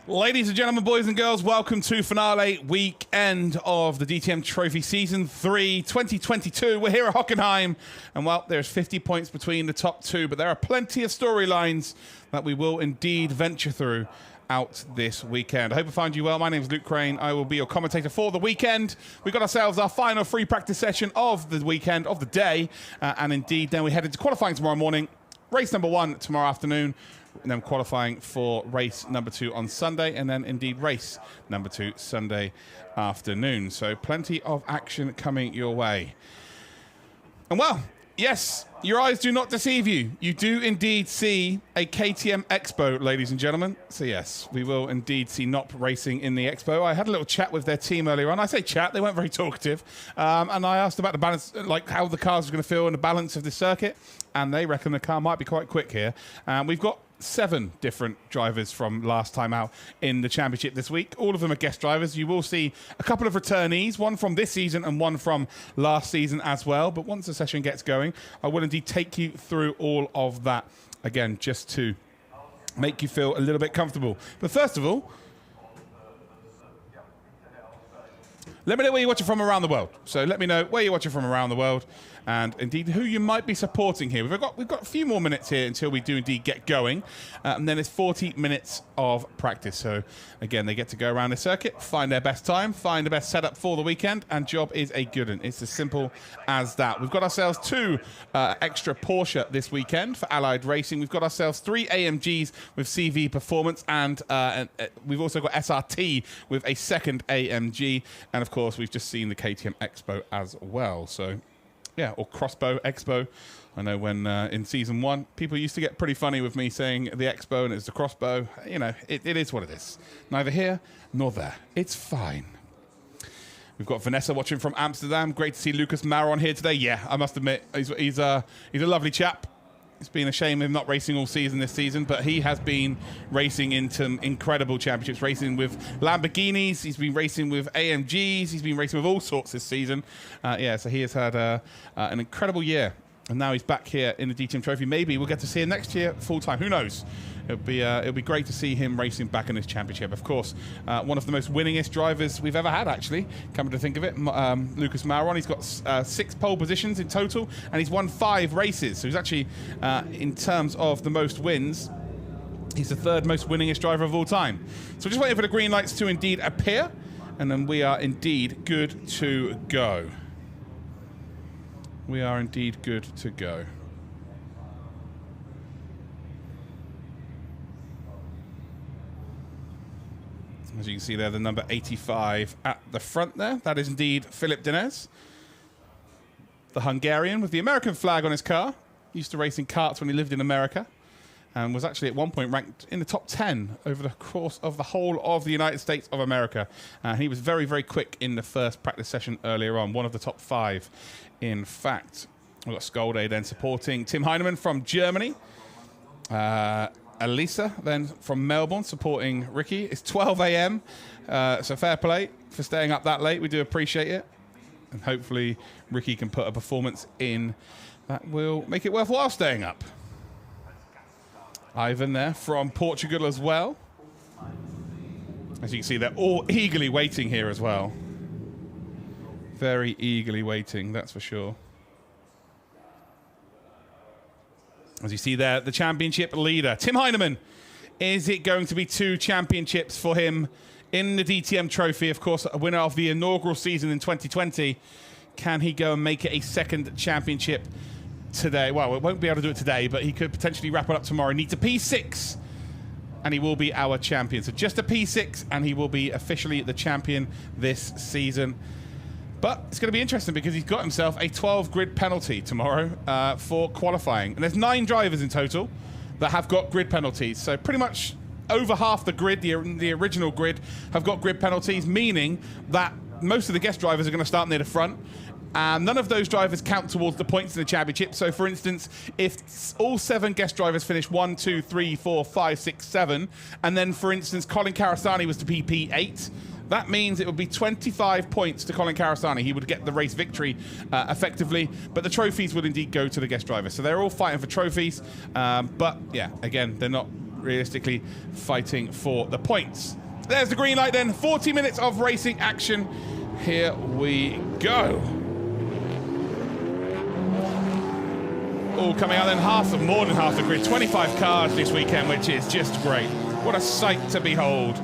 Ladies and gentlemen, boys and girls, welcome to finale weekend of the DTM Trophy Season 3 2022. We're here at Hockenheim, and well, there's 50 points between the top two, but there are plenty of storylines that we will indeed venture through out this weekend. I hope I find you well. My name is Luke Crane. I will be your commentator for the weekend. We've got ourselves our final free practice session of the weekend, of the day, and indeed then we head into qualifying tomorrow morning. Race number 1 tomorrow afternoon, and then qualifying for race number 2 on Sunday, and then indeed race number 2 Sunday afternoon. So plenty of action coming your way. And well, yes, your eyes do not deceive you. You do indeed see a KTM Expo, ladies and gentlemen. So yes, we will indeed see NOP racing in the Expo. I had a little chat with their team earlier on. I say chat, they weren't very talkative. And I asked about the balance, like how the cars are going to feel and the balance of the circuit. And they reckon the car might be quite quick here. We've got 7 different drivers from last time out in the championship this week. All of them are guest drivers. You will see a couple of returnees, one from this season and one from last season as well. But once the session gets going, I will indeed take you through all of that again, just to make you feel a little bit comfortable. But first of all, let me know where you're watching from around the world. So let me know where you're watching from around the world, and indeed who you might be supporting here. We've got a few more minutes here until we do indeed get going, and then it's 40 minutes of practice. So again, they get to go around the circuit, find their best time, find the best setup for the weekend, and job is a good one. It's as simple as that. We've got ourselves 2 extra Porsche this weekend for Allied Racing. We've got ourselves 3 AMGs with CV Performance, and we've also got SRT with a second AMG, and of course we've just seen the KTM Expo as well. So yeah, or Crossbow Expo. I know when in season 1, people used to get pretty funny with me saying the Expo and it's the Crossbow. You know, it is what it is. Neither here nor there. It's fine. We've got Vanessa watching from Amsterdam. Great to see Lucas Maron here today. Yeah, I must admit, he's a lovely chap. It's been a shame him not racing all season this season, but he has been racing in some incredible championships, racing with Lamborghinis, he's been racing with AMGs, he's been racing with all sorts this season. Yeah, so he has had an incredible year, and now he's back here in the DTM Trophy. Maybe we'll get to see him next year full-time, who knows? It'll be great to see him racing back in this championship. Of course, one of the most winningest drivers we've ever had, actually, coming to think of it. Lucas Maron, he's got 6 pole positions in total, and he's won 5 races. So he's actually, in terms of the most wins, he's the 3rd most winningest driver of all time. So we're just waiting for the green lights to indeed appear, and then we are indeed good to go. We are indeed good to go. As you can see there, the number 85 at the front there. That is indeed Philip Dinez, the Hungarian with the American flag on his car. Used to race in karts when he lived in America, and was actually at one point ranked in the top 10 over the course of the whole of the United States of America. He was very, very quick in the first practice session earlier on, one of the top 5, in fact. We've got Skolde then supporting Tim Heinemann from Germany. Elisa then from Melbourne supporting Ricky. It's 12 a.m. So fair play for staying up that late. We do appreciate it. And hopefully Ricky can put a performance in that will make it worthwhile staying up. Ivan there from Portugal as well. As you can see, they're all eagerly waiting here as well. Very eagerly waiting, that's for sure. As you see there, the championship leader, Tim Heinemann. Is it going to be 2 championships for him in the DTM Trophy? Of course, a winner of the inaugural season in 2020. Can he go and make it a 2nd championship today? Well, we won't be able to do it today, but he could potentially wrap it up tomorrow. Needs a P6, and he will be our champion. So just a P6, and he will be officially the champion this season. But it's going to be interesting because he's got himself a 12 grid penalty tomorrow for qualifying. And there's 9 drivers in total that have got grid penalties. So pretty much over half the grid, the original grid, have got grid penalties, meaning that most of the guest drivers are going to start near the front. And none of those drivers count towards the points in the championship. So, for instance, if all 7 guest drivers finish 1, 2, 3, 4, 5, 6, 7, and then, for instance, Colin Karasani was to be P8, that means it would be 25 points to Colin Karasani. He would get the race victory effectively, but the trophies would indeed go to the guest drivers. So they're all fighting for trophies, but yeah, again, they're not realistically fighting for the points. There's the green light then. 40 minutes of racing action. Here we go. All coming out then, more than half the grid. 25 cars this weekend, which is just great. What a sight to behold.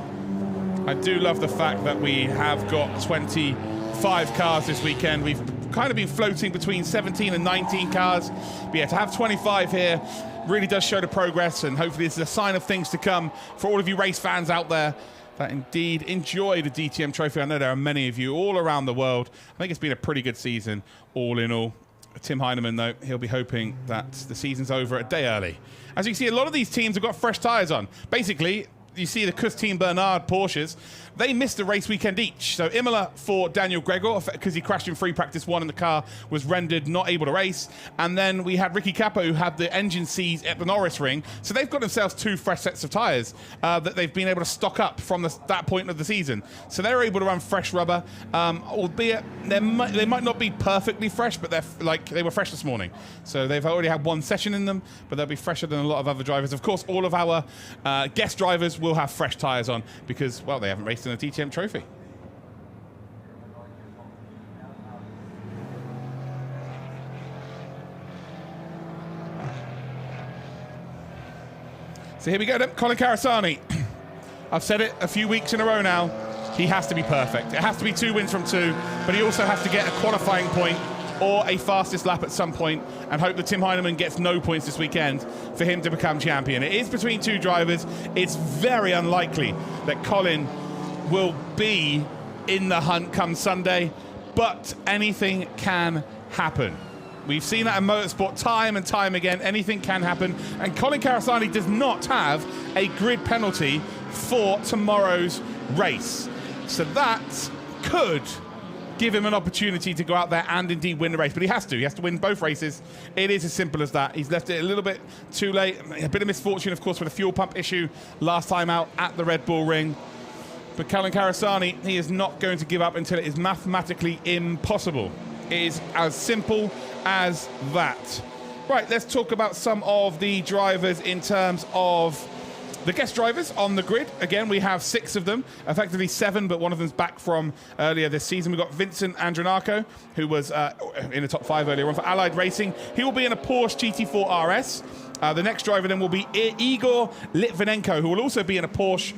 I do love the fact that we have got 25 cars this weekend. We've kind of been floating between 17 and 19 cars. But yeah, to have 25 here really does show the progress, and hopefully this is a sign of things to come for all of you race fans out there that indeed enjoy the DTM Trophy. I know there are many of you all around the world. I think it's been a pretty good season all in all. Tim Heinemann, though, he'll be hoping that the season's over a day early. As you can see, a lot of these teams have got fresh tyres on. Basically, you see the Kuss Team Bernard Porsches, they missed a race weekend each. So Imola for Daniel Gregor, because he crashed in free practice 1 and the car was rendered not able to race. And then we had Ricky Capo, who had the engine seized at the Norris Ring. So they've got themselves 2 fresh sets of tyres that they've been able to stock up from that point of the season. So they're able to run fresh rubber, albeit they might not be perfectly fresh, but they were fresh this morning. So they've already had 1 session in them, but they'll be fresher than a lot of other drivers. Of course, all of our guest drivers will have fresh tyres on because, well, they haven't raced in a DTM Trophy. So here we go then, Colin Carasani. I've said it a few weeks in a row now. He has to be perfect. It has to be 2 wins from 2, but he also has to get a qualifying point or a fastest lap at some point, and hope that Tim Heinemann gets no points this weekend for him to become champion. It is between 2 drivers. It's very unlikely that Colin will be in the hunt come Sunday, but anything can happen. We've seen that in motorsport time and time again. Anything can happen, and Colin Carasani does not have a grid penalty for tomorrow's race. So that could give him an opportunity to go out there and indeed win the race. But he has to. He has to win both races. It is as simple as that. He's left it a little bit too late. A bit of misfortune, of course, with a fuel pump issue last time out at the Red Bull Ring. But Colin Carasani, he is not going to give up until it is mathematically impossible. It is as simple as that. Right, let's talk about some of the drivers in terms of the guest drivers on the grid. Again, we have 6 of them, effectively 7, but one of them's back from earlier this season. We've got Vincent Andronaco, who was in the top 5 earlier on for Allied Racing. He will be in a Porsche GT4 RS. The next driver then will be Igor Litvinenko, who will also be in a Porsche,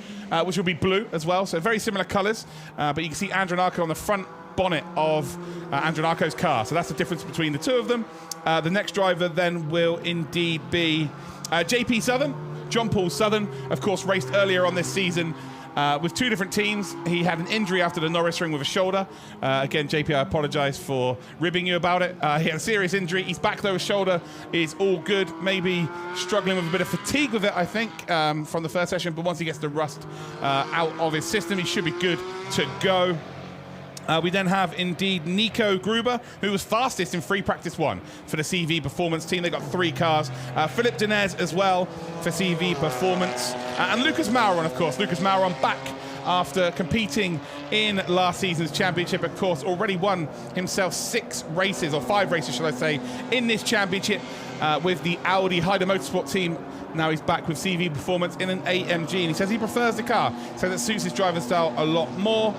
which will be blue as well, so very similar colours. But you can see Andronaco on the front bonnet of Andronaco's car, so that's the difference between the 2 of them. The next driver then will indeed be JP Southern. John Paul Southern, of course, raced earlier on this season with 2 different teams. He had an injury after the Norris Ring with a shoulder. Again, JP, I apologise for ribbing you about it. He had a serious injury. He's back, though. His shoulder is all good. Maybe struggling with a bit of fatigue with it, I think, from the first session. But once he gets the rust out of his system, he should be good to go. We then have indeed Nico Gruber, who was fastest in free practice 1 for the CV Performance team. They got 3 cars. Philip Dinez as well for CV Performance. And Lucas Mauron, of course. Lucas Mauron back after competing in last season's championship. Of course, already won himself 6 races, or 5 races, shall I say, in this championship with the Audi Hyder Motorsport team. Now he's back with CV Performance in an AMG, and he says he prefers the car, so that suits his driving style a lot more.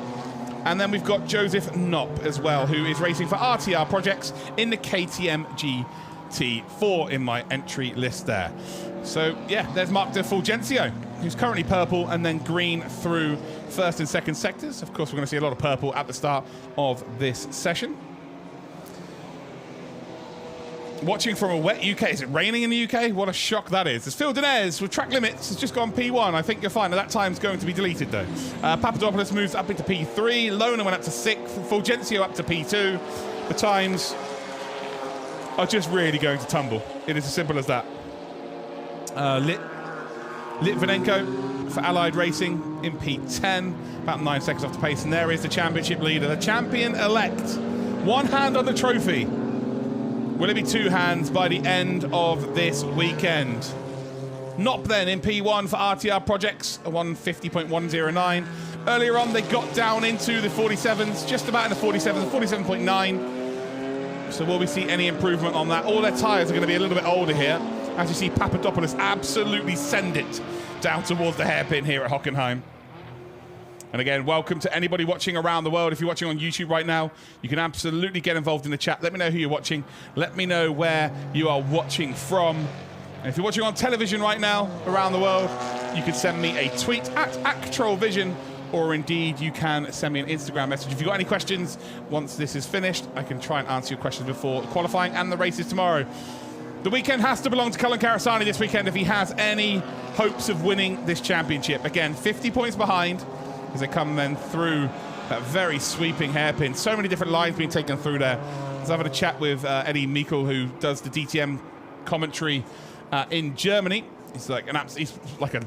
And then we've got Joseph Knopp as well, who is racing for RTR Projects in the KTM GT4 in my entry list there. So, yeah, there's Mark De Fulgencio, who's currently purple and then green through first and second sectors. Of course, we're going to see a lot of purple at the start of this session. Watching from a wet UK. Is it raining in the UK? What a shock that is. There's Phil Dinez with track limits. Has just gone P1. I think you're fine. That time's going to be deleted, though. Papadopoulos moves up into P3. Lona went up to 6th. Fulgencio up to P2. The times are just really going to tumble. It is as simple as that. Litvinenko for Allied Racing in P10. About 9 seconds off the pace. And there is the championship leader, the champion-elect. 1 hand on the trophy. Will it be 2 hands by the end of this weekend? Knopp then in P1 for RTR Projects, a 150.109. Earlier on, they got down into the 47s, just about in the 47s, 47.9. So will we see any improvement on that? All their tyres are going to be a little bit older here. As you see, Papadopoulos absolutely send it down towards the hairpin here at Hockenheim. And again, welcome to anybody watching around the world. If you're watching on YouTube right now, you can absolutely get involved in the chat. Let me know who you're watching. Let me know where you are watching from. And if you're watching on television right now around the world, you can send me a tweet at ActRollVision, or indeed you can send me an Instagram message. If you've got any questions once this is finished, I can try and answer your questions before qualifying and the races tomorrow. The weekend has to belong to Cullen Karasani this weekend if he has any hopes of winning this championship. Again, 50 points behind as they come then through that very sweeping hairpin. So many different lines being taken through there. I was having a chat with Eddie Mikkel, who does the DTM commentary in Germany. He's like a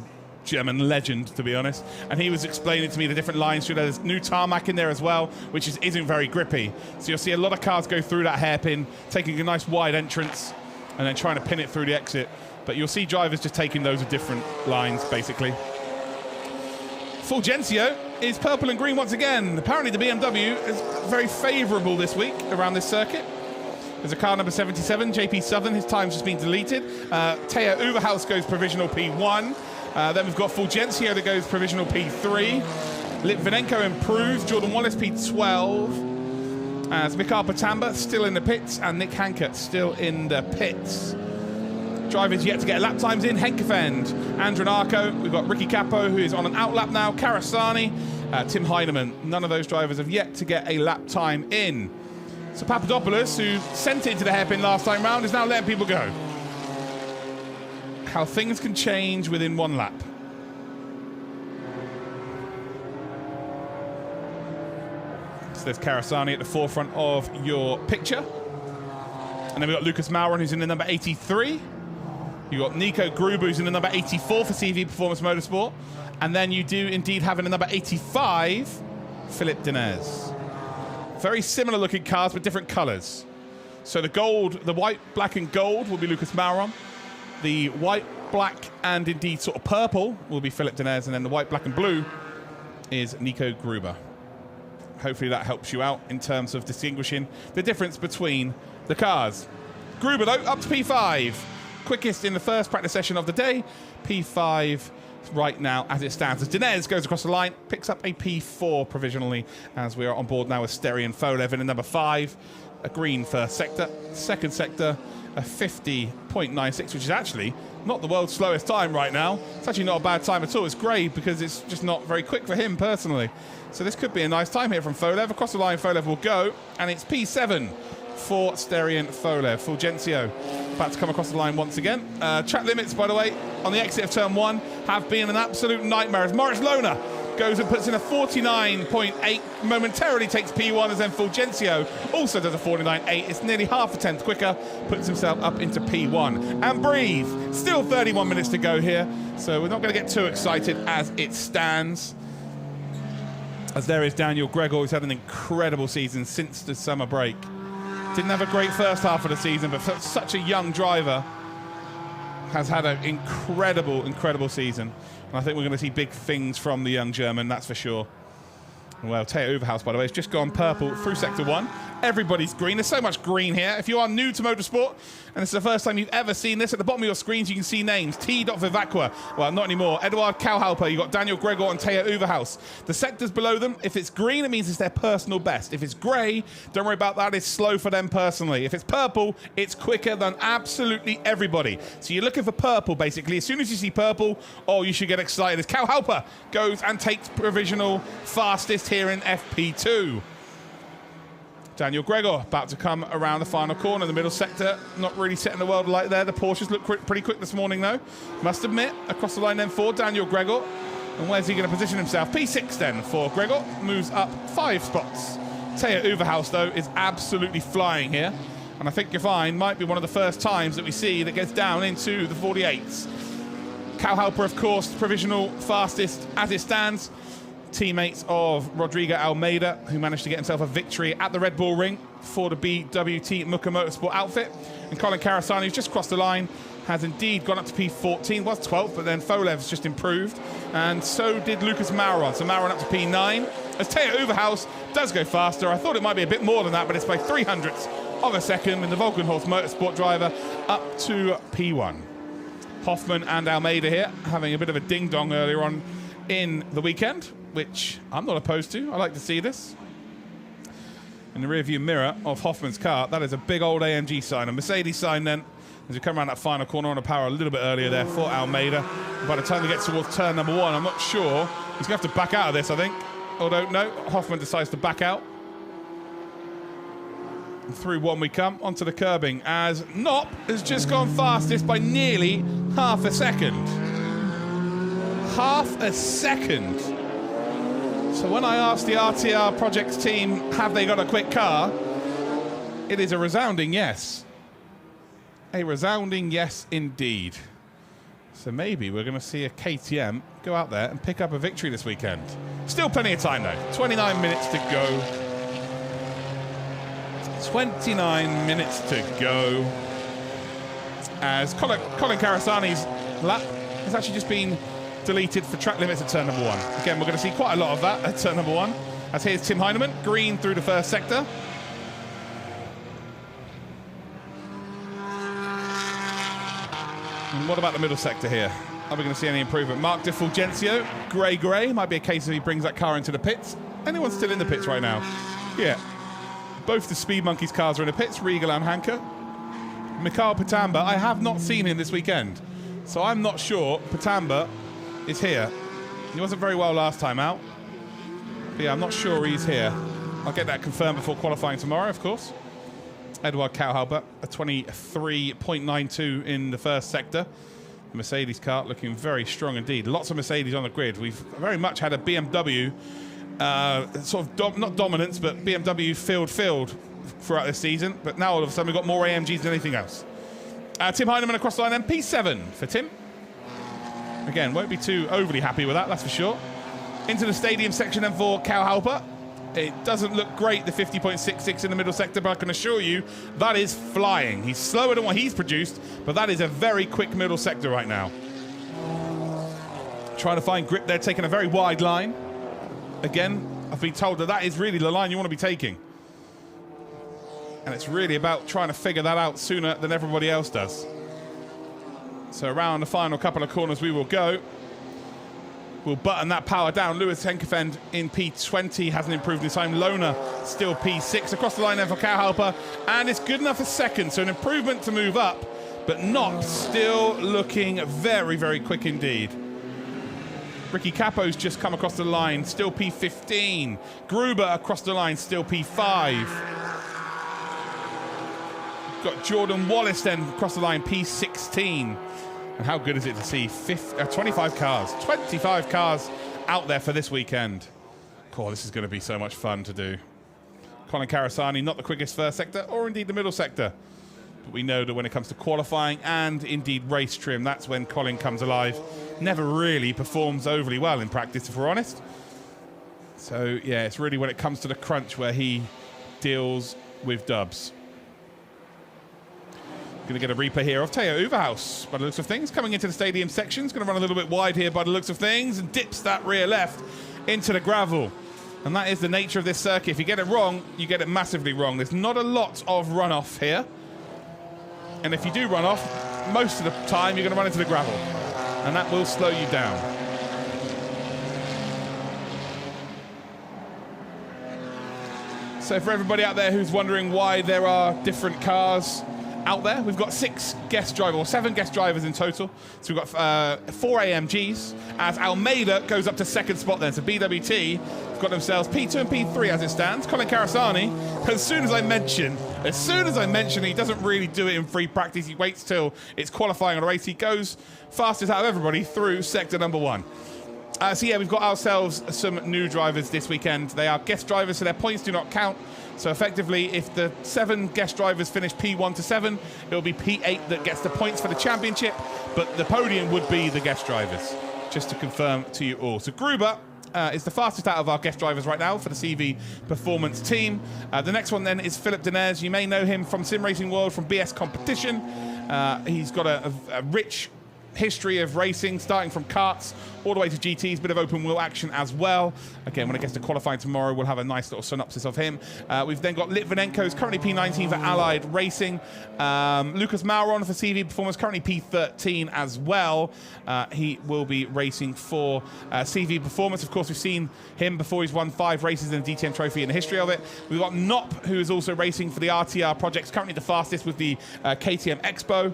German legend, to be honest. And he was explaining to me the different lines through there. There's new tarmac in there as well, which isn't very grippy. So you'll see a lot of cars go through that hairpin, taking a nice wide entrance, and then trying to pin it through the exit. But you'll see drivers just taking those of different lines, basically. Fulgencio is purple and green once again. Apparently the BMW is very favourable this week around this circuit. There's a car number 77, JP Southern. His time's just been deleted. Teo Uberhaus goes provisional P1. Then we've got Fulgencio that goes provisional P3. Litvinenko improves. Jordan Wallace P12. As Mikhail Patamba still in the pits, and Nick Hankett still in the pits. Drivers yet to get lap times in. Henkefend, Andronarco. We've got Ricky Capo, who is on an outlap now. Karasani, Tim Heinemann. None of those drivers have yet to get a lap time in. So Papadopoulos, who sent it into the hairpin last time round, is now letting people go. How things can change within one lap. So there's Karasani at the forefront of your picture. And then we've got Lucas Mauron, who's in the number 83. You've got Nico Gruber, who's in the number 84 for CV Performance Motorsport. And then you do indeed have in the number 85, Philippe Denez. Very similar looking cars, but different colours. So the gold, the white, black and gold will be Lucas Mauron. The white, black and indeed sort of purple will be Philippe Denez. And then the white, black and blue is Nico Gruber. Hopefully that helps you out in terms of distinguishing the difference between the cars. Gruber, though, up to P5. Quickest in the first practice session of the day. P5 right now as it stands. As Denez goes across the line, picks up a P4 provisionally, as we are on board now with Sterian Folev in the number 5. A green first sector. Second sector, a 50.96, which is actually not the world's slowest time right now. It's actually not a bad time at all. It's great because it's just not very quick for him personally. So this could be a nice time here from Folev. Across the line, Folev will go, and it's P7 for Sterian Folev. Fulgencio about to come across the line once again. Track limits, by the way, on the exit of turn 1 have been an absolute nightmare as Moritz Lohner goes and puts in a 49.8, momentarily takes P1, as then Fulgencio also does a 49.8. It's nearly half a tenth quicker, puts himself up into P1. And breathe, still 31 minutes to go here, so we're not going to get too excited as it stands. As there is Daniel Gregor, who's had an incredible season since the summer break. Didn't have a great first half of the season, but for such a young driver, has had an incredible, incredible season. And I think we're going to see big things from the young German, that's for sure. Well, Teo Uberhaus, by the way, has just gone purple through Sector 1. Everybody's green. There's so much green here. If you are new to motorsport, and it's the first time you've ever seen this, at the bottom of your screens you can see names. T. Vivacqua. Well, not anymore. Eduard Kauhalper. You've got Daniel Gregor and Teo Uberhaus. The sectors below them, if it's green, it means it's their personal best. If it's grey, don't worry about that. It's slow for them personally. If it's purple, it's quicker than absolutely everybody. So you're looking for purple, basically. As soon as you see purple, oh, you should get excited. As Kauhalper goes and takes provisional fastest here in FP2. Daniel Gregor about to come around the final corner, the middle sector. Not really setting the world alight there. The Porsches look pretty quick this morning, though. Must admit, across the line then for Daniel Gregor. And where's he going to position himself? P6 then for Gregor. Moves up 5 spots. Teo Uberhaus, though, is absolutely flying here. And I think you'll find might be one of the first times that we see that gets down into the 48s. Kauhalper, of course, provisional fastest as it stands. Teammates of Rodrigo Almeida, who managed to get himself a victory at the Red Bull Ring for the BWT Muka Motorsport outfit. And Colin Karasani, who's just crossed the line, has indeed gone up to P14, was 12th, but then Folev's just improved. And so did Lucas Mauron. So Mauron up to P9. As Teo Uberhaus does go faster. I thought it might be a bit more than that, but it's by 300ths of a second. And the Volkenhorst Motorsport driver up to P1. Hoffman and Almeida here having a bit of a ding-dong earlier on in the weekend, which I'm not opposed to. I like to see this. In the rearview mirror of Hoffman's car, that is a big old AMG sign. A Mercedes sign then, as we come around that final corner on the power a little bit earlier there for Almeida. By the time we get towards turn number 1, I'm not sure. He's going to have to back out of this, I think. Although, no, Hoffman decides to back out. And through 1 we come, onto the curbing, as Knopp has just gone fastest by nearly half a second. Half a second. So when I asked the RTR Projects team, have they got a quick car? It is a resounding yes. A resounding yes indeed. So maybe we're going to see a KTM go out there and pick up a victory this weekend. Still plenty of time though. 29 minutes to go. 29 minutes to go. As Colin Karasani's lap has actually just been deleted for track limits at turn number 1. Again, we're going to see quite a lot of that at turn number 1. As here's Tim Heinemann, green through the first sector. And what about the middle sector here? Are we going to see any improvement? Mark De Fulgencio, grey. Might be a case if he brings that car into the pits. Anyone still in the pits right now? Yeah. Both the Speed Monkeys cars are in the pits, Regal and Hanka. Mikhail Patamba, I have not seen him this weekend. So I'm not sure Patamba is here. He wasn't very well last time out. But yeah, I'm not sure he's here. I'll get that confirmed before qualifying tomorrow, of course. Edward Kauhalber, a 23.92 in the first sector. The Mercedes car looking very strong indeed. Lots of Mercedes on the grid. We've very much had a BMW, sort of not dominance, but BMW field throughout this season. But now all of a sudden we've got more AMGs than anything else. Tim Heinemann across the line, P7 for Tim. Again, won't be too overly happy with that, that's for sure. Into the stadium section then for Kauhalber. It doesn't look great, the 50.66 in the middle sector, but I can assure you that is flying. He's slower than what he's produced, but that is a very quick middle sector right now. Trying to find grip there, taking a very wide line. Again, I've been told that that is really the line you want to be taking. And it's really about trying to figure that out sooner than everybody else does. So around the final couple of corners we will go. We'll button that power down. Lewis Henkefend in P20 hasn't improved his time. Lona still P6. Across the line then for Kauhalber. And it's good enough for second. So an improvement to move up. But not still looking very, very quick indeed. Ricky Capo's just come across the line. Still P15. Gruber across the line. Still P5. Got Jordan Wallace then across the line. P16. And how good is it to see 25 cars out there for this weekend. Cool, this is going to be so much fun to do. Colin Karasani, not the quickest first sector, or indeed the middle sector. But we know that when it comes to qualifying and indeed race trim, that's when Colin comes alive. Never really performs overly well in practice, if we're honest. So, yeah, it's really when it comes to the crunch where he deals with dubs. Going to get a replay here of Teo Uverhaus, by the looks of things, coming into the stadium section. He's going to run a little bit wide here by the looks of things and dips that rear left into the gravel. And that is the nature of this circuit. If you get it wrong, you get it massively wrong. There's not a lot of runoff here. And if you do run off, most of the time you're going to run into the gravel. And that will slow you down. So for everybody out there who's wondering why there are different cars out there, we've got 7 guest drivers in total. So we've got 4 AMGs as Almeida goes up to second spot then. So BWT have got themselves P2 and P3 as it stands. Colin Karasani, as soon as I mention he doesn't really do it in free practice. He waits till it's qualifying on a race. He goes fastest out of everybody through sector number 1. So yeah, we've got ourselves some new drivers this weekend. They are guest drivers, so their points do not count. So effectively, if the 7 guest drivers finish P1 to 7, it'll be P8 that gets the points for the championship, but the podium would be the guest drivers, just to confirm to you all. So Gruber is the fastest out of our guest drivers right now for the CV Performance team. The next one then is Philip Denez. You may know him from Sim Racing World, from BS Competition. He's got a rich history of racing, starting from karts all the way to GTs, bit of open wheel action as well. Again, when it gets to qualifying tomorrow, we'll have a nice little synopsis of him. We've then got Litvinenko, who's currently P19 for Allied Racing. Lucas Mauron for CV Performance, currently P13 as well. He will be racing for CV Performance. Of course, we've seen him before. He's won 5 races in the DTM Trophy in the history of it. We've got Nop, who is also racing for the RTR projects, currently the fastest with the KTM Expo.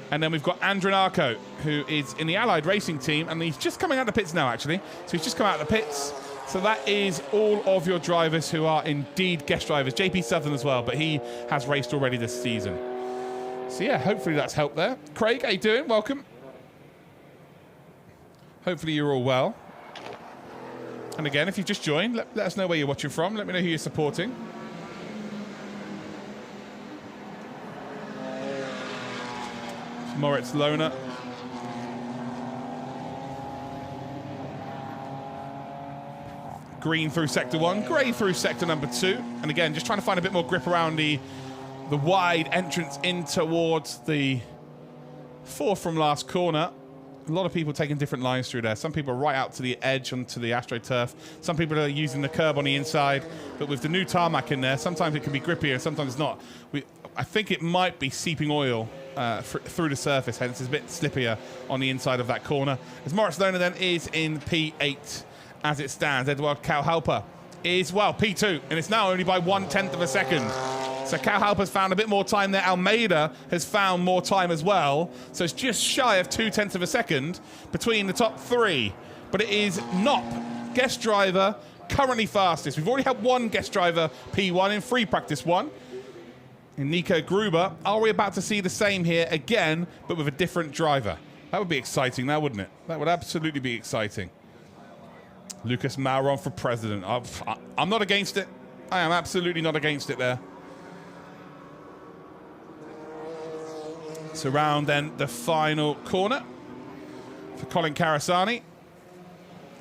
And then we've got Andronarco, who is in the Allied Racing team, and he's just coming out of the pits now, actually. So he's just come out of the pits. So that is all of your drivers who are indeed guest drivers. JP Southern as well, but he has raced already this season. So yeah, hopefully that's helped there. Craig, how you doing? Welcome. Hopefully you're all well. And again, if you've just joined, let us know where you're watching from. Let me know who you're supporting. Moritz Lohner. Green through sector 1, grey through sector number 2. And again, just trying to find a bit more grip around the wide entrance in towards the 4th from last corner. A lot of people taking different lines through there. Some people are right out to the edge onto the AstroTurf. Some people are using the curb on the inside. But with the new tarmac in there, sometimes it can be grippier and sometimes it's not. I think it might be seeping oil through the surface, hence it's a bit slippier on the inside of that corner. As Moritz Lohner then is in P8 as it stands. Edward Kauhalper is, well, P2, and it's now only by 1/10 of a second. So Kauhalper's found a bit more time there. Almeida has found more time as well. So it's just shy of 2/10 of a second between the top 3. But it is Nop, guest driver, currently fastest. We've already had one guest driver P1 in free practice 1. In Nico Gruber. Are we about to see the same here again, but with a different driver? That would be exciting now, wouldn't it? That would absolutely be exciting. Lucas Mauron for president. I'm not against it. I am absolutely not against it there. So round then the final corner for Colin Carasani.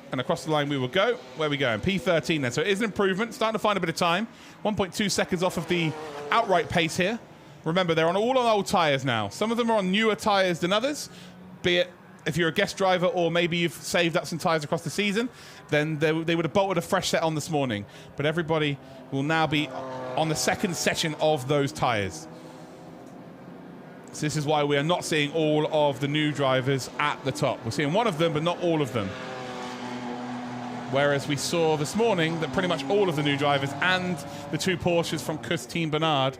And across the line we will go. Where are we going? P13 then. So it is an improvement. Starting to find a bit of time. 1.2 seconds off of the outright pace here. Remember, they're all on old tyres now. Some of them are on newer tyres than others. Be it if you're a guest driver or maybe you've saved up some tyres across the season, then they would have bolted a fresh set on this morning. But everybody will now be on the second session of those tyres. So this is why we are not seeing all of the new drivers at the top. We're seeing one of them, but not all of them. Whereas we saw this morning that pretty much all of the new drivers and the 2 Porsches from Kuss Team Bernard,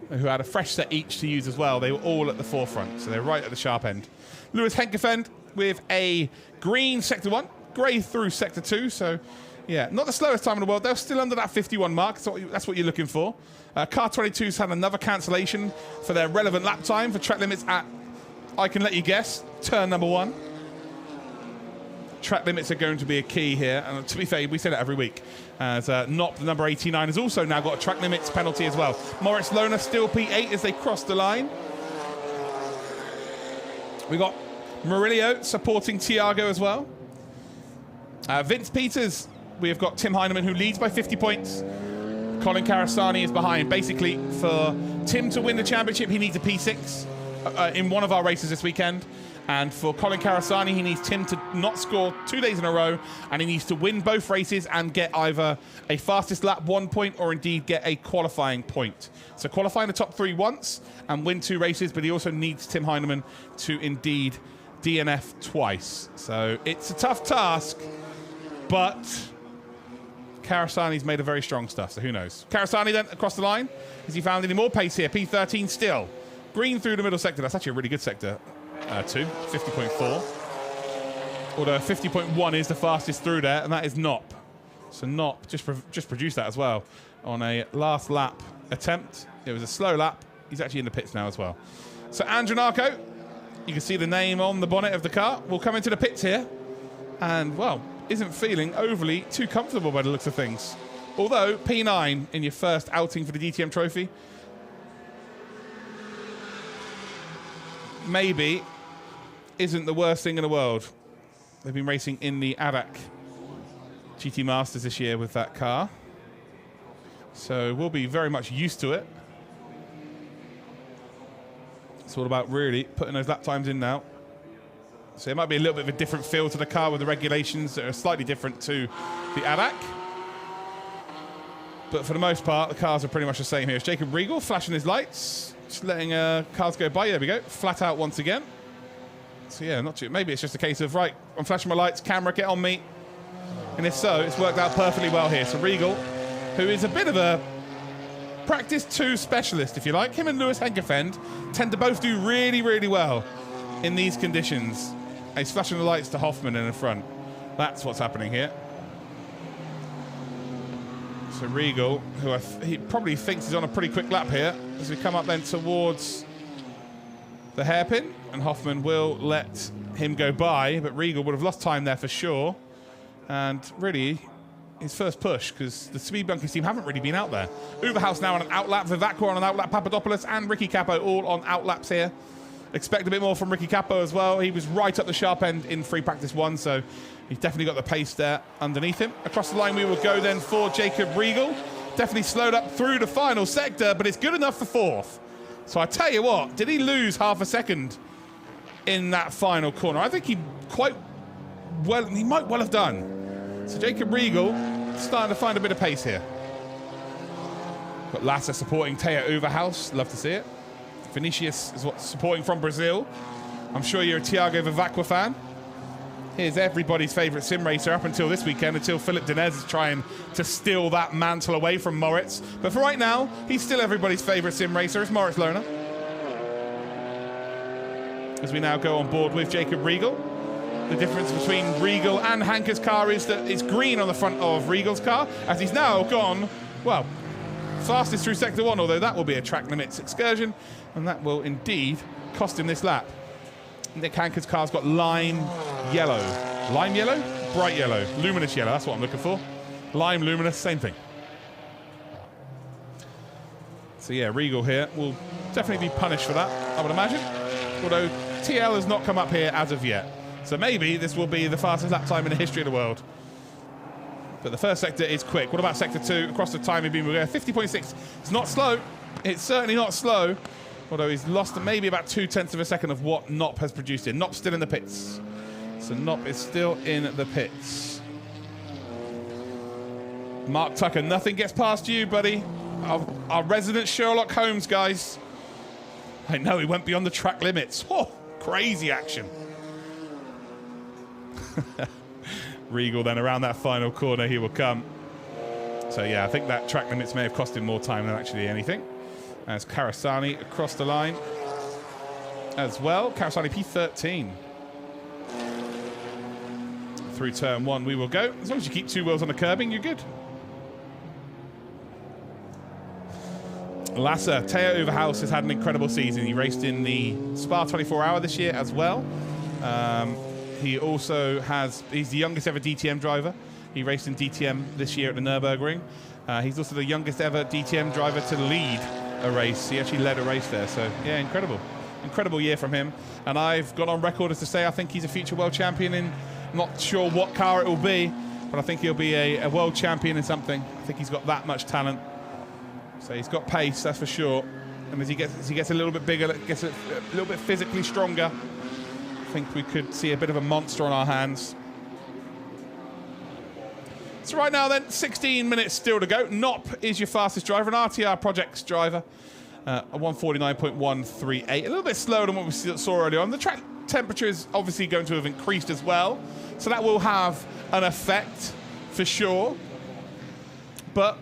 who had a fresh set each to use as well, they were all at the forefront. So they're right at the sharp end. Lewis Henkefend with a green sector 1, grey through sector 2. So, yeah, not the slowest time in the world. They're still under that 51 mark. So that's what you're looking for. Car 22's had another cancellation for their relevant lap time for track limits at, I can let you guess, turn number 1. Track limits are going to be a key here. And to be fair, we say that every week. As Nop, the number 89, has also now got a track limits penalty as well. Moritz Lohner still P8 as they cross the line. We got Murillo supporting Thiago as well. Vince Peters, we have got Tim Heineman who leads by 50 points. Colin Carasani is behind. Basically, for Tim to win the championship, he needs a P6 in one of our races this weekend. And for Colin Carasani, he needs Tim to not score 2 days in a row, and he needs to win both races and get either a fastest lap 1 point or indeed get a qualifying point. So qualify in the top 3 once and win 2 races, but he also needs Tim Heineman to indeed DNF twice. So it's a tough task, but Carasani's made a very strong stuff, so who knows. Carasani then across the line. Has he found any more pace here? P13 still. Green through the middle sector. That's actually a really good sector. 2, 50.4. Although 50.1 is the fastest through there, and that is Nop. So Nop just produced that as well on a last lap attempt. It was a slow lap. He's actually in the pits now as well. So Andronarco, you can see the name on the bonnet of the car, will come into the pits here. And, well, isn't feeling overly too comfortable by the looks of things. Although P9 in your first outing for the DTM Trophy, maybe isn't the worst thing in the world. They've been racing in the ADAC GT Masters this year with that car. So we'll be very much used to it. It's all about really putting those lap times in now So it might be a little bit of a different feel to the car with the regulations that are slightly different to the ADAC. But for the most part, the cars are pretty much the same here. It's Jacob Riegel flashing his lights, just letting cars go by. There we go, flat out once again. So yeah, not too. Maybe it's just a case of, right, I'm flashing my lights, camera, get on me. And if so, it's worked out perfectly well here. So Riegel, who is a bit of a practice 2 specialist, if you like. Him and Lewis Henkefend tend to both do really, really well in these conditions. And he's flashing the lights to Hoffman in the front. That's what's happening here. So Riegel, who he probably thinks he's on a pretty quick lap here, as we come up then towards the hairpin, and Hoffman will let him go by, but Riegel would have lost time there for sure. And really, his first push, because the Speed Bunkies team haven't really been out there. Uberhaus now on an outlap, Vivacqua on an outlap, Papadopoulos and Ricky Capo all on outlaps here. Expect a bit more from Ricky Capo as well. He was right up the sharp end in free practice 1, so he's definitely got the pace there underneath him. Across the line we will go then for Jacob Riegel. Definitely slowed up through the final sector, but it's good enough for 4th. So I tell you what, did he lose half a second in that final corner? I think he might well have done. So Jacob Riegel starting to find a bit of pace here. Got Lassa supporting Teo Uberhaus, love to see it. Vinicius is what's supporting from Brazil. I'm sure you're a Thiago Vivacqua fan. Here's everybody's favourite sim racer up until this weekend, until Philip Denez is trying to steal that mantle away from Moritz. But for right now, he's still everybody's favourite sim racer. It's Moritz Lohner. As we now go on board with Jacob Riegel. The difference between Riegel and Hanke's car is that it's green on the front of Riegel's car, as he's now gone, well, fastest through Sector 1, although that will be a track limits excursion, and that will indeed cost him this lap. Nick Hanke's car's got lime yellow. Lime yellow? Bright yellow. Luminous yellow, that's what I'm looking for. Lime, luminous, same thing. So yeah, Riegel here will definitely be punished for that, I would imagine. Although TL has not come up here as of yet. So maybe this will be the fastest lap time in the history of the world. But the first sector is quick. What about Sector 2? Across the time, 50.6. It's not slow. It's certainly not slow. Although he's lost maybe about 0.2 of a second of what Knopp has produced here. Knopp's still in the pits. So Knopp is still in the pits. Mark Tucker, nothing gets past you, buddy. Our resident Sherlock Holmes, guys. I know, he went beyond the track limits. Oh, crazy action. Riegel then around that final corner, he will come. So yeah, I think that track limits may have cost him more time than actually anything. As Karasani across the line as well. Karasani P13. Through turn 1 we will go. As long as you keep 2 wheels on the curbing, you're good. Lassa, Teo Uberhaus has had an incredible season. He raced in the Spa 24 Hour this year as well. He also he's the youngest ever DTM driver. He raced in DTM this year at the Nürburgring. He's also the youngest ever DTM driver to lead a race. He actually led a race there, so yeah, incredible. Incredible year from him. And I've got on record as to say I think he's a future world champion in, I'm not sure what car it will be, but I think he'll be a world champion in something. I think he's got that much talent. So he's got pace, that's for sure. And as he gets a little bit bigger, gets a little bit physically stronger, I think we could see a bit of a monster on our hands. So right now then, 16 minutes still to go. Knopp is your fastest driver, an RTR Projects driver. A 149.138, a little bit slower than what we saw earlier on. The track temperature is obviously going to have increased as well, so that will have an effect for sure. But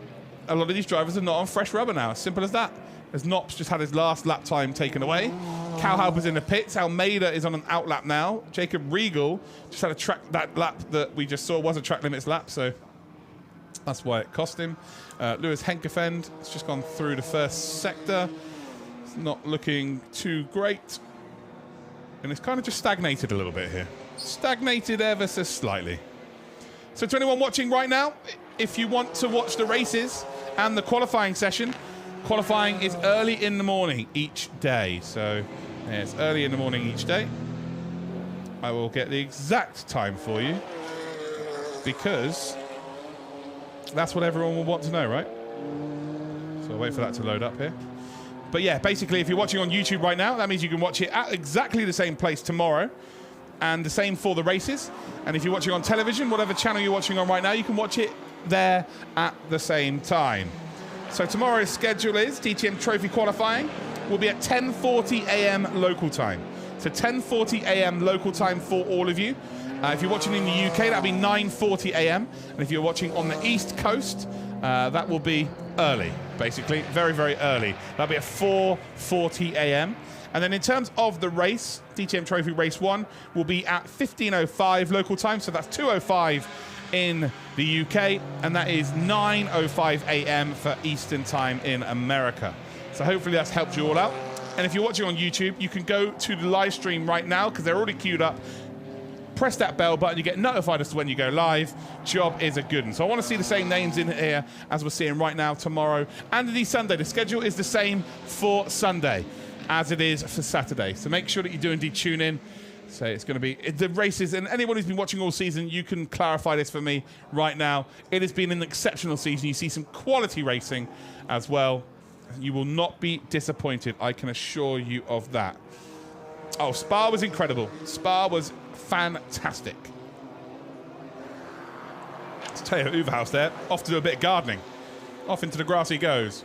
a lot of these drivers are not on fresh rubber now, as simple as that. As Knopp's just had his last lap time taken away. Kalhauper's in the pits. Almeida is on an outlap now. Jacob Riegel just had that lap that we just saw was a track limits lap, so that's why it cost him. Lewis Henkefend has just gone through the first sector. It's not looking too great. And it's kind of just stagnated a little bit here. Stagnated ever so slightly. So to anyone watching right now, if you want to watch the races and the qualifying session, qualifying is early in the morning each day. So yeah, it's early in the morning each day. I will get the exact time for you because that's what everyone will want to know, right? So I'll wait for that to load up here. But yeah, basically, if you're watching on YouTube right now, that means you can watch it at exactly the same place tomorrow and the same for the races. And if you're watching on television, whatever channel you're watching on right now, you can watch it there at the same time. So tomorrow's schedule is DTM Trophy qualifying will be at 10:40 a.m. local time. So 10:40 a.m. local time for all of you. If you're watching in the UK, that'll be 9:40 a.m. And if you're watching on the East Coast, that will be early, basically. Very, very early. That'll be at 4:40 a.m. And then in terms of the race, DTM Trophy Race 1 will be at 15:05 local time. So that's 2:05 in the UK. And that is 9:05 a.m. for Eastern time in America. So hopefully that's helped you all out. And if you're watching on YouTube, you can go to the live stream right now because they're already queued up. Press that bell button, you get notified as to when you go live. Job is a good one. So I want to see the same names in here as we're seeing right now, tomorrow and indeed Sunday. The schedule is the same for Sunday as it is for Saturday. So make sure that you do indeed tune in. So it's going to be the races, and anyone who's been watching all season, you can clarify this for me right now. It has been an exceptional season. You see some quality racing as well. You will not be disappointed, I can assure you of that. Oh, Spa was incredible. Spa was fantastic. It's Teo Uverhouse there, off to do a bit of gardening. Off into the grass he goes.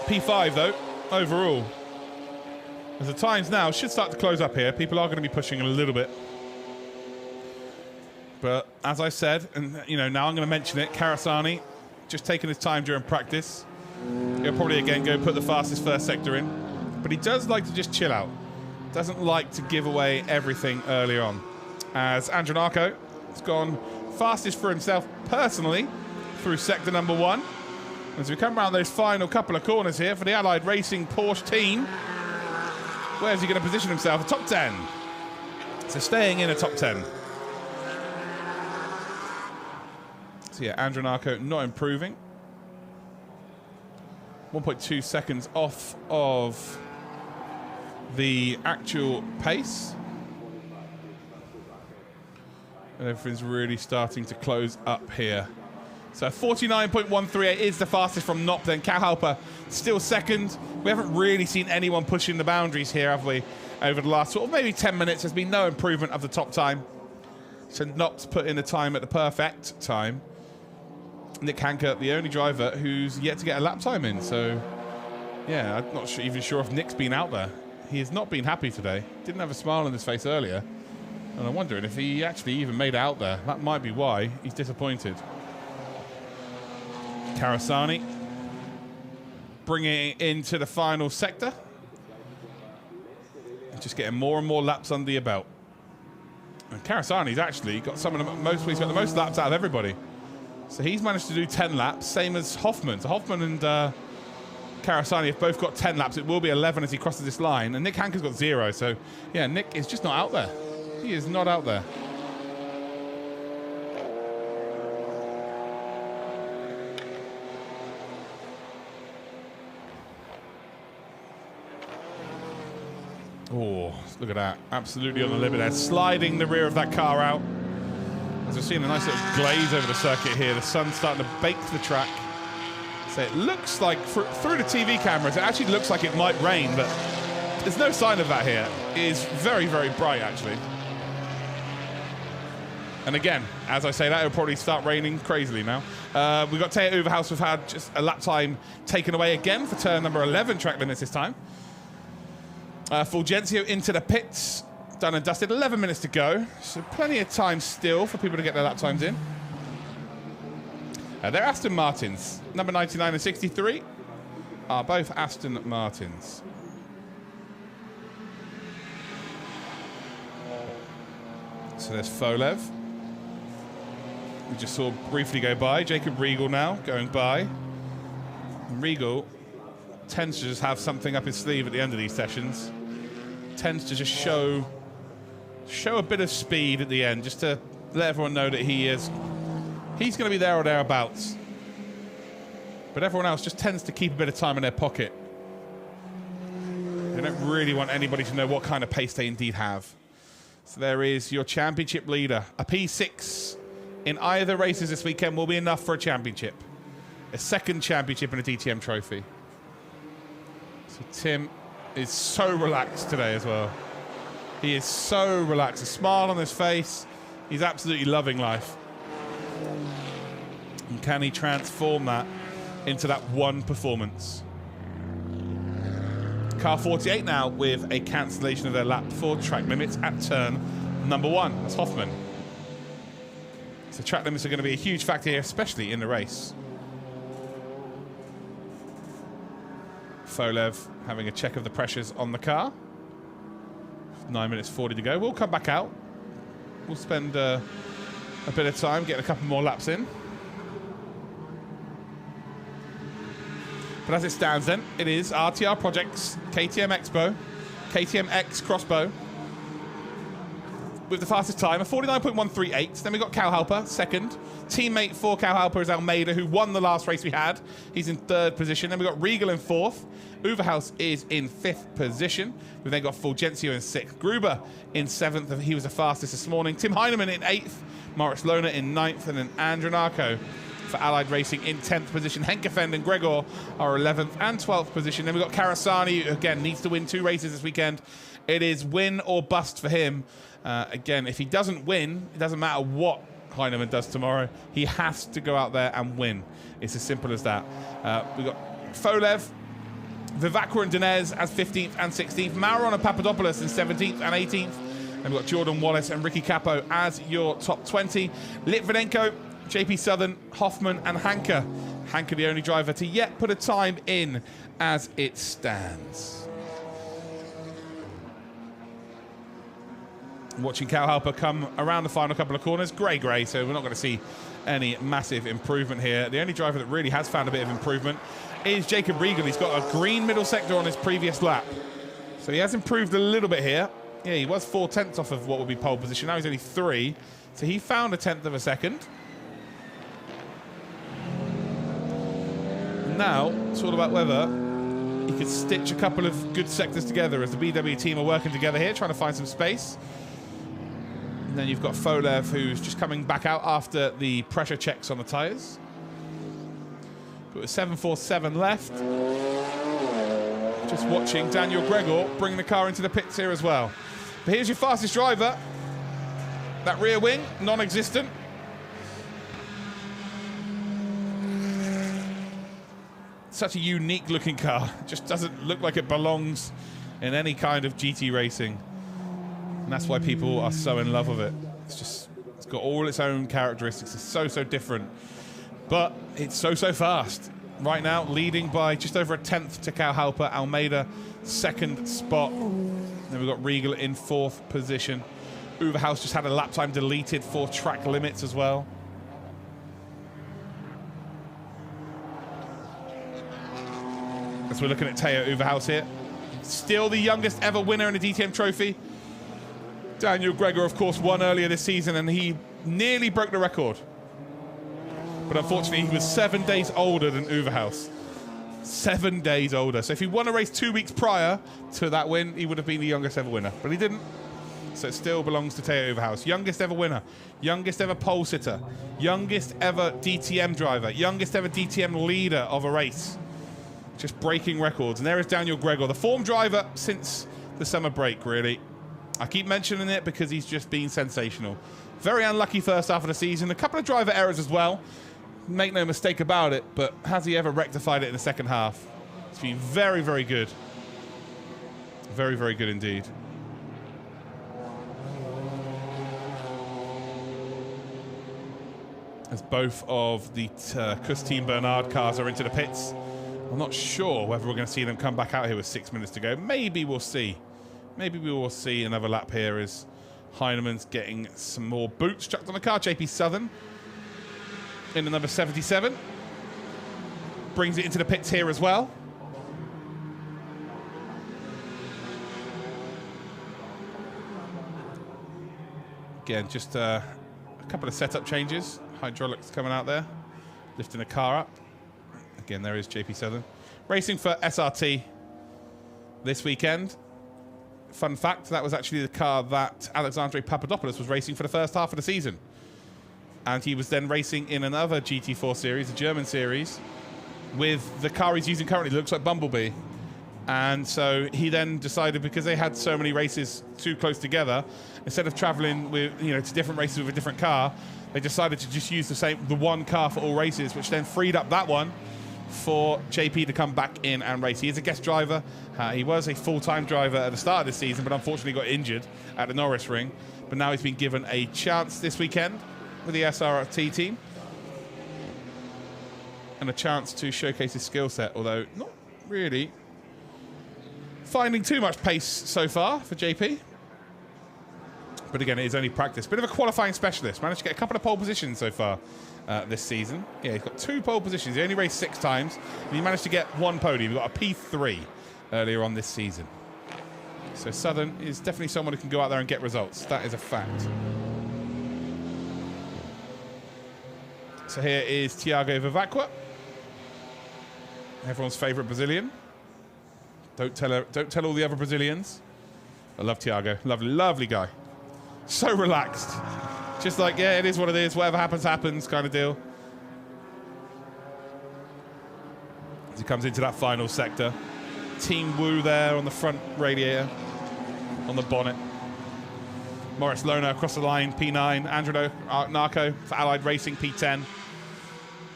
P5 though, overall. As the times now should start to close up here, people are going to be pushing a little bit. But as I said, and you know, now I'm going to mention it, Karasani just taking his time during practice. He'll probably again go put the fastest first sector in. But he does like to just chill out. Doesn't like to give away everything early on. As Andronako has gone fastest for himself personally through sector number 1. As we come around those final couple of corners here for the Allied Racing Porsche team. Where's he going to position himself? A top 10. So staying in a top 10. So yeah, Andronako not improving. 1.2 seconds off of the actual pace. And everything's really starting to close up here. So 49.138 is the fastest from Nop. Then Kauhalper still second. We haven't really seen anyone pushing the boundaries here, have we? Over the last sort of maybe 10 minutes, there's been no improvement of the top time. So Nop's put in the time at the perfect time. Nick Hanker, the only driver who's yet to get a lap time in. So, yeah, I'm not even sure if Nick's been out there. He has not been happy today. Didn't have a smile on his face earlier. And I'm wondering if he actually even made it out there. That might be why he's disappointed. Karasani bringing it into the final sector. Just getting more and more laps under your belt. And Karasani's actually got some of the most, he's got the most laps out of everybody. So he's managed to do 10 laps, same as Hoffman. So Hoffman and Karasani have both got 10 laps. It will be 11 as he crosses this line. And Nick Hanker's got 0. So, yeah, Nick is just not out there. He is not out there. Oh, look at that. Absolutely on the limit there. Sliding the rear of that car out. As we're seeing a nice little glaze over the circuit here. The sun's starting to bake the track. So it looks like, through the TV cameras, it actually looks like it might rain, but there's no sign of that here. It is very, very bright, actually. And again, as I say that, it'll probably start raining crazily now. We've got Teo Uverhouse, who've had just a lap time taken away again for turn number 11 track limits this time. Fulgencio into the pits. Done and dusted. 11 minutes to go. So plenty of time still for people to get their lap times in. They're Aston Martins. Number 99 and 63 are both Aston Martins. So there's Folev. We just saw briefly go by. Jacob Riegel now going by. And Riegel tends to just have something up his sleeve at the end of these sessions. Tends to just show a bit of speed at the end, just to let everyone know that he's going to be there or thereabouts. But everyone else just tends to keep a bit of time in their pocket. They don't really want anybody to know what kind of pace they indeed have. So there is your championship leader. A P6 in either races this weekend will be enough for a championship. A second championship in a DTM trophy. So Tim is so relaxed today as well. He is so relaxed. A smile on his face. He's absolutely loving life. And can he transform that into that one performance? Car 48 now with a cancellation of their lap before track limits at turn number 1. That's Hoffman. So track limits are going to be a huge factor here, especially in the race. Folev having a check of the pressures on the car. 9 minutes 40 to go. We'll come back out. We'll spend a bit of time getting a couple more laps in. But as it stands then, it is RTR Projects, KTM Expo, KTM X Crossbow with the fastest time, a 49.138. Then we got Cal Halper, second. Teammate for Cal Halper is Almeida, who won the last race we had. He's in third position. Then we got Regal in fourth. Uverhaus is in fifth position. We've then got Fulgencio in sixth. Gruber in seventh. He was the fastest this morning. Tim Heinemann in eighth. Moritz Lohner in ninth. And then Andronarco for Allied Racing in 10th position. Henkefend and Gregor are 11th and 12th position. Then we've got Karasani, who again needs to win 2 races this weekend. It is win or bust for him. Again, if he doesn't win, it doesn't matter what Heinemann does tomorrow. He has to go out there and win. It's as simple as that. We've got Folev, Vivacqua and Dinez as 15th and 16th. Mauron and Papadopoulos in 17th and 18th. And we've got Jordan Wallace and Ricky Capo as your top 20. Litvinenko, JP Southern, Hoffman and Hanke. Hanke the only driver to yet put a time in as it stands. Watching Cal Halper come around the final couple of corners. Grey, so we're not going to see any massive improvement here. The only driver that really has found a bit of improvement is Jacob Regal. He's got a green middle sector on his previous lap. So he has improved a little bit here. Yeah, he was 4/10 off of what would be pole position. Now he's only 3. So he found a 1/10 of a second. Now, it's all about whether he could stitch a couple of good sectors together as the BW team are working together here, trying to find some space. And then you've got Folev, who's just coming back out after the pressure checks on the tyres. But with 7:47 left, just watching Daniel Gregor bring the car into the pits here as well. But here's your fastest driver. That rear wing, non-existent. Such a unique looking car. It just doesn't look like it belongs in any kind of GT racing. And that's why people are so in love with it. It's got all its own characteristics. It's so different. But it's so fast. Right now, leading by just over a 1/10 to Cal Halper. Almeida, second spot. Then we've got Regal in 4th position. Uverhaus just had a lap time deleted for track limits as well. As we're looking at Teo Uverhaus here. Still the youngest ever winner in a DTM trophy. Daniel Gregor, of course, won earlier this season, and he nearly broke the record. But unfortunately, he was 7 days older than Uverhaus. 7 days older. So if he won a race 2 weeks prior to that win, he would have been the youngest ever winner. But he didn't. So it still belongs to Teo Uverhaus. Youngest ever winner. Youngest ever pole sitter. Youngest ever DTM driver. Youngest ever DTM leader of a race. Just breaking records. And there is Daniel Gregor, the form driver since the summer break, really. I keep mentioning it because he's just been sensational. Very unlucky first half of the season. A couple of driver errors as well. Make no mistake about it, but has he ever rectified it in the second half? It's been very good. Very good indeed. As both of the Kuss Team Bernard cars are into the pits. I'm not sure whether we're going to see them come back out here with 6 minutes to go. Maybe we'll see. Maybe we will see another lap here as Heinemann's getting some more boots chucked on the car. JP Southern in the number 77. Brings it into the pits here as well. Again, just a couple of setup changes. Hydraulics coming out there. Lifting the car up. Again, there is JP Southern. Racing for SRT this weekend. Fun fact, that was actually the car that Alexandre Papadopoulos was racing for the first half of the season. And he was then racing in another GT4 series, a German series, with the car he's using currently. Looks like Bumblebee. And so he then decided, because they had so many races too close together, instead of traveling with, to different races with a different car, they decided to just use the one car for all races, which then freed up that one for JP to come back in and race. He is a guest driver. He was a full-time driver at the start of the season, but unfortunately got injured at the Norris Ring. But now he's been given a chance this weekend with the SRT team, and a chance to showcase his skill set, although not really finding too much pace so far for JP. But again, it is only practice. Bit of a qualifying specialist. Managed to get a couple of pole positions so far this season. Yeah, he's got 2 pole positions. He only raced 6 times, and he managed to get 1 podium. He got a P3 earlier on this season. So Southern is definitely someone who can go out there and get results. That is a fact. So here is Thiago Vivacqua, everyone's favourite Brazilian. Don't tell all the other Brazilians. I love Thiago. Lovely, lovely guy. So relaxed. Just like, yeah, it is what it is. Whatever happens, happens kind of deal. As he comes into that final sector. Team Wu there on the front radiator. On the bonnet. Morris Lona across the line, P9. Andrew Narco for Allied Racing, P10.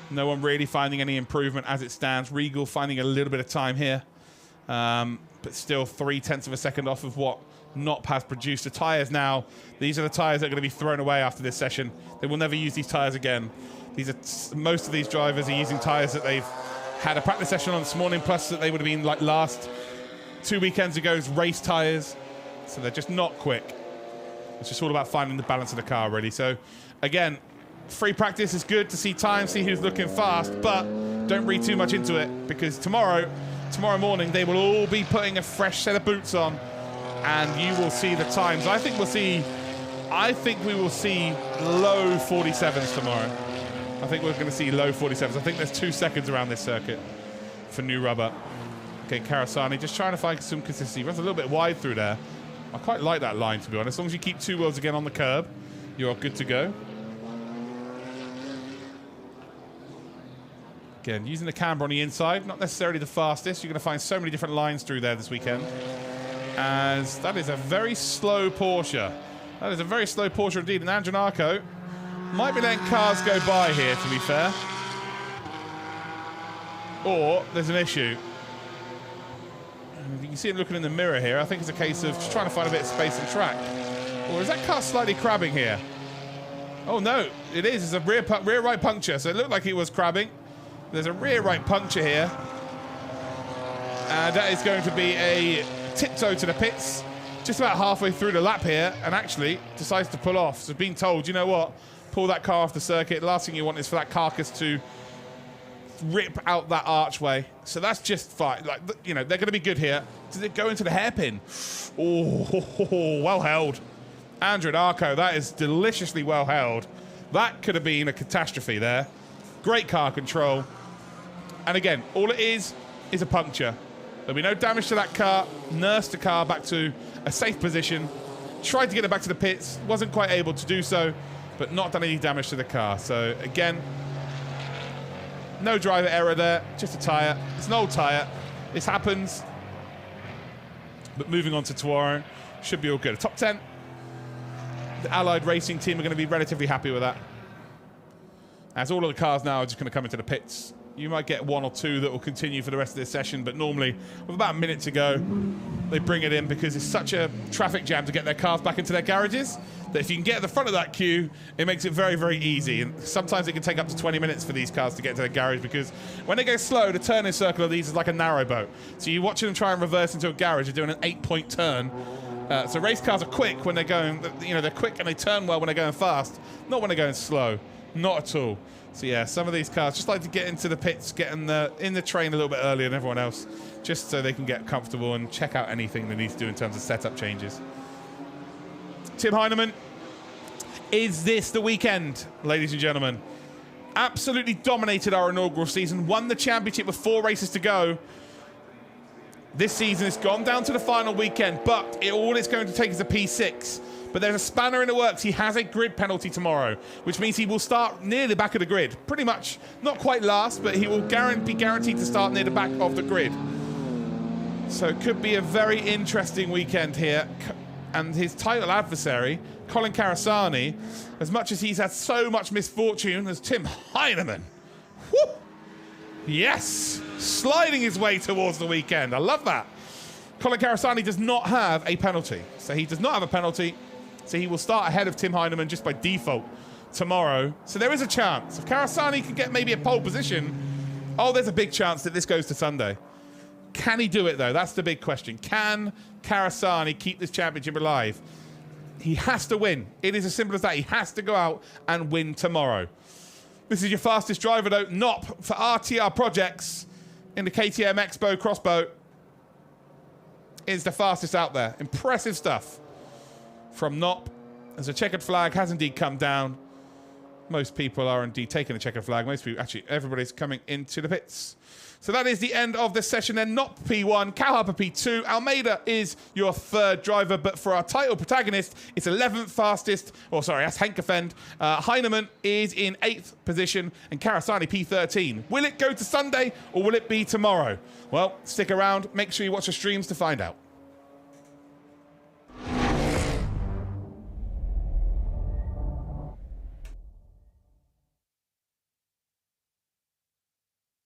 No one really finding any improvement as it stands. Regal finding a little bit of time here. But still 0.3 of a second off of what Knopp has produced. The tyres now, these are the tyres that are going to be thrown away after this session. They will never use these tyres again. Most of these drivers are using tyres that they've had a practice session on this morning, plus that they would have been like last 2 weekends ago's race tyres. So they're just not quick. It's just all about finding the balance of the car, really. So again, free practice is good to see time, see who's looking fast, but don't read too much into it, because tomorrow morning they will all be putting a fresh set of boots on, and you will see the times. I think we will see low 47s tomorrow. I think we're going to see low 47s. I think there's 2 seconds around this circuit for new rubber. Okay, Karasani just trying to find some consistency. Runs a little bit wide through there. I quite like that line, to be honest. As long as you keep 2 wheels again on the curb, you're good to go. Again, using the camber on the inside, not necessarily the fastest. You're going to find so many different lines through there this weekend. As that is a very slow Porsche. That is a very slow Porsche indeed. And Andrew Narco might be letting cars go by here, to be fair. Or there's an issue. You can see him looking in the mirror here. I think it's a case of just trying to find a bit of space and track. Or is that car slightly crabbing here? Oh no, it is. It's a rear right puncture. So it looked like it was crabbing. There's a rear right puncture here. And that is going to be a tiptoe to the pits. Just about halfway through the lap here, and actually decides to pull off. So being told, you know what? Pull that car off the circuit. The last thing you want is for that carcass to rip out that archway. So that's just fine. Like, they're going to be good here. Does it go into the hairpin? Oh, well held. Andrew Narco, that is deliciously well held. That could have been a catastrophe there. Great car control. And again, all it is a puncture. There'll be no damage to that car. Nursed the car back to a safe position. Tried to get it back to the pits. Wasn't quite able to do so, but not done any damage to the car. So again, no driver error there. Just a tyre. It's an old tyre. This happens. But moving on to tomorrow, should be all good. Top 10. The Allied Racing team are going to be relatively happy with that. As all of the cars now are just going to come into the pits. You might get 1 or 2 that will continue for the rest of this session, but normally, with about a minute to go, they bring it in because it's such a traffic jam to get their cars back into their garages that if you can get at the front of that queue, it makes it very, very easy. And sometimes it can take up to 20 minutes for these cars to get to their garage because when they go slow, the turning circle of these is like a narrow boat. So you're watching them try and reverse into a garage, you're doing an 8-point turn. So race cars are quick when they're going, they're quick and they turn well when they're going fast, not when they're going slow. Not at all. So yeah, some of these cars just like to get into the pits, get in the train a little bit earlier than everyone else, just so they can get comfortable and check out anything they need to do in terms of setup changes. Tim Heinemann, is this the weekend, ladies and gentlemen? Absolutely dominated our inaugural season, won the championship with 4 races to go. This season has gone down to the final weekend, but all it's going to take is a P6. But there's a spanner in the works. He has a grid penalty tomorrow, which means he will start near the back of the grid. Pretty much, not quite last, but he will be guaranteed to start near the back of the grid. So it could be a very interesting weekend here. And his title adversary, Colin Karasani, as much as he's had so much misfortune as Tim Heinemann. Woo! Yes! Sliding his way towards the weekend. I love that. Colin Karasani does not have a penalty. So he does not have a penalty. So he will start ahead of Tim Heinemann just by default tomorrow. So there is a chance. If Karasani can get maybe a pole position, oh, there's a big chance that this goes to Sunday. Can he do it, though? That's the big question. Can Karasani keep this championship alive? He has to win. It is as simple as that. He has to go out and win tomorrow. This is your fastest driver, though, Nop for RTR Projects in the KTM Expo crossbow. Is the fastest out there. Impressive stuff from Nop. As a checkered flag has indeed come down. Most people are indeed taking the checkered flag. Most people, actually, everybody's coming into the pits. So that is the end of this session then. Nop P1, Cal Harper P2. Almeida is your third driver, but for our title protagonist, it's 11th fastest. Oh, sorry, that's Henkefend. Heinemann is in 8th position and Karasani P13. Will it go to Sunday or will it be tomorrow? Well, stick around. Make sure you watch the streams to find out.